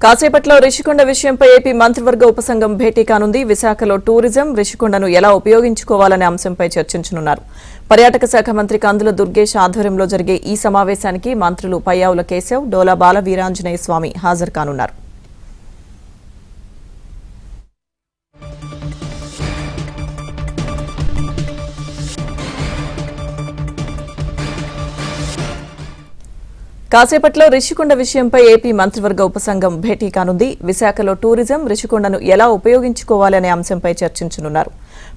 కాసేపట్లో రిషికొండ విషయంపై ఏపీ మంత్రివర్గ ఉపసంఘం భేటీ కానుంది. విశాఖలో టూరిజం, రిషికొండను ఎలా ఉపయోగించుకోవాలనే అంశంపై చర్చించనున్నారు. పర్యాటక శాఖ మంత్రి కందుల దుర్గేష్ ఆధ్వర్యంలో జరిగే ఈ సమావేశానికి మంత్రులు పయ్యావుల కేశవ్, డోలా బాల వీరాంజనేయ స్వామి హాజరు కానున్నారు. కాసేపట్లో రిషికొండ విషయంపై ఏపీ మంత్రివర్గ ఉపసంఘం భేటీ కానుంది. విశాఖలో టూరిజం, రిషికొండను ఎలా ఉపయోగించుకోవాలనే అంశంపై చర్చించనున్నారు.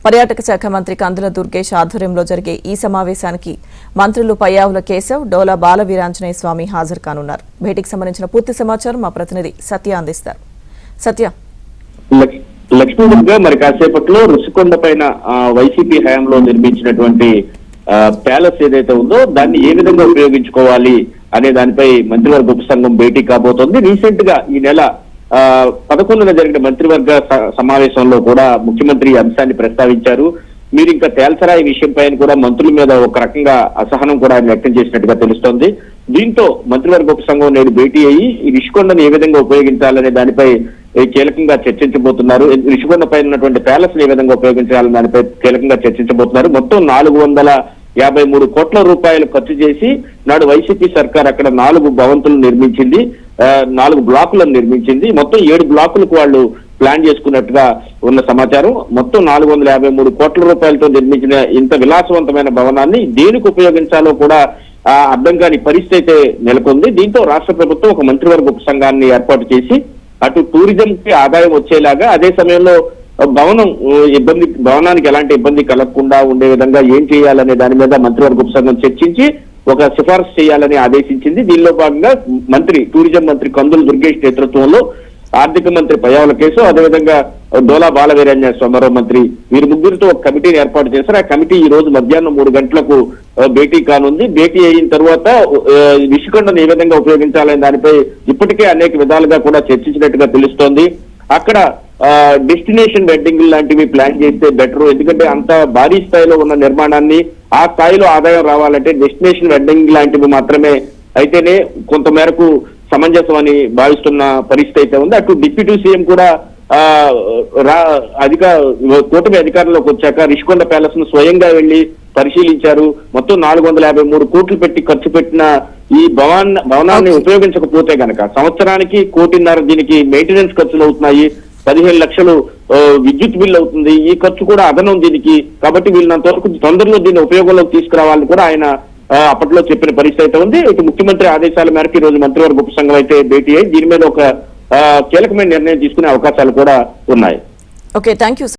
పర్యాటక శాఖ మంత్రి కందుల దుర్గేష్ ఆధ్వర్యంలో జరిగే ఈ సమావేశానికి మంత్రులు పయ్యావుల కేశవ్, డోలా బాల వీరాంజనేయ స్వామి హాజరు కానున్నారు. భేటీకి సంబంధించిన పూర్తి సమాచారం మా ప్రతినిధి సత్య అందిస్తారు. సత్య, లక్ష్మీదుర్గ మరి కాసేపట్లో రిషికొండ పైన వైసీపీ హయాంలో నిర్మించినటువంటి ప్యాలెస్ ఏదైతే ఉందో దాన్ని ఏ విధంగా ఉపయోగించుకోవాలి అనే దానిపై మంత్రివర్గ ఉపసంఘం భేటీ కాబోతోంది. రీసెంట్ గా ఈ నెల 11న జరిగిన మంత్రివర్గ సమావేశంలో కూడా ముఖ్యమంత్రి ఈ అంశాన్ని ప్రస్తావించారు. మీరు ఇంకా తేల్చరా ఈ విషయం పైన కూడా మంత్రుల మీద ఒక రకంగా అసహనం కూడా ఆయన వ్యక్తం చేసినట్టుగా తెలుస్తోంది. దీంతో మంత్రివర్గ ఉపసంఘం నేడు భేటీ అయ్యి ఈ రిషికొండను ఏ విధంగా ఉపయోగించాలనే దానిపై కీలకంగా చర్చించబోతున్నారు. రిషికొండ పైన ఉన్నటువంటి ప్యాలెస్ ఏ విధంగా ఉపయోగించాలని దానిపై కీలకంగా చర్చించబోతున్నారు. మొత్తం 453 కోట్ల రూపాయలు ఖర్చు చేసి నాడు వైసీపీ సర్కార్ అక్కడ 4 భవంతులు నిర్మించింది, 4 బ్లాకులను నిర్మించింది. మొత్తం 7 బ్లాకులకు వాళ్ళు ప్లాన్ చేసుకున్నట్టుగా ఉన్న సమాచారం. మొత్తం 453 కోట్ల రూపాయలతో నిర్మించిన ఇంత విలాసవంతమైన భవనాన్ని దేనికి ఉపయోగించాలో కూడా అర్థం కాని పరిస్థితి అయితే నెలకొంది. దీంతో రాష్ట్ర ప్రభుత్వం ఒక మంత్రివర్గ ఉపసంఘాన్ని ఏర్పాటు చేసి అటు టూరిజం కి ఆదాయం వచ్చేలాగా, అదే సమయంలో భవనానికి ఎలాంటి ఇబ్బంది కలగకుండా ఉండే విధంగా ఏం చేయాలనే దాని మీద మంత్రివర్గ ఉపసంఘం చర్చించి ఒక సిఫార్సు చేయాలని ఆదేశించింది. దీనిలో భాగంగా టూరిజం మంత్రి కందుల దుర్గేష్ నేతృత్వంలో ఆర్థిక మంత్రి పయ్యావుల కేశవ్, అదేవిధంగా డోలా బాల వీరాంజనేయ స్వామి మంత్రి, వీరి ముగ్గురితో ఒక కమిటీని ఏర్పాటు చేశారు. ఆ కమిటీ ఈ రోజు మధ్యాహ్నం 3 గంటలకు భేటీ కానుంది. భేటీ అయిన తర్వాత రిషికొండను ఏ విధంగా ఉపయోగించాలనే దానిపై ఇప్పటికే అనేక విధాలుగా కూడా చర్చించినట్టుగా తెలుస్తోంది. అక్కడ డెస్టినేషన్ వెడ్డింగ్ లాంటివి ప్లాన్ చేస్తే బెటర్. ఎందుకంటే అంత భారీ స్థాయిలో ఉన్న నిర్మాణాన్ని ఆ స్థాయిలో ఆదాయం రావాలంటే డెస్టినేషన్ వెడ్డింగ్ లాంటివి మాత్రమే అయితేనే కొంత మేరకు సమంజసం అని భావిస్తున్న పరిస్థితి అయితే ఉంది. అటు డిప్యూటీ సీఎం కూడా కూటమి అధికారంలోకి వచ్చాక రిషికొండ ప్యాలెస్ ను స్వయంగా వెళ్లి పరిశీలించారు. మొత్తం 453 కోట్లు పెట్టి ఖర్చు పెట్టిన ఈ భవనాన్ని ఉపయోగించకపోతే గనక సంవత్సరానికి 1.5 కోటి దీనికి మెయింటెనెన్స్ ఖర్చులు అవుతున్నాయి. 15 లక్షలు విద్యుత్ బిల్లు అవుతుంది. ఈ ఖర్చు కూడా అదనం దీనికి. కాబట్టి వీళ్ళంత వరకు తొందరలో దీన్ని ఉపయోగంలోకి తీసుకురావాలని కూడా ఆయన అప్పట్లో చెప్పిన పరిస్థితి అయితే ఉంది. ఇటు ముఖ్యమంత్రి ఆదేశాల మేరకు ఈ రోజు మంత్రివర్గ ఉపసంఘం అయితే భేటీ అయ్యి దీని మీద ఒక కీలకమైన నిర్ణయం తీసుకునే అవకాశాలు కూడా ఉన్నాయి. Okay, thank you.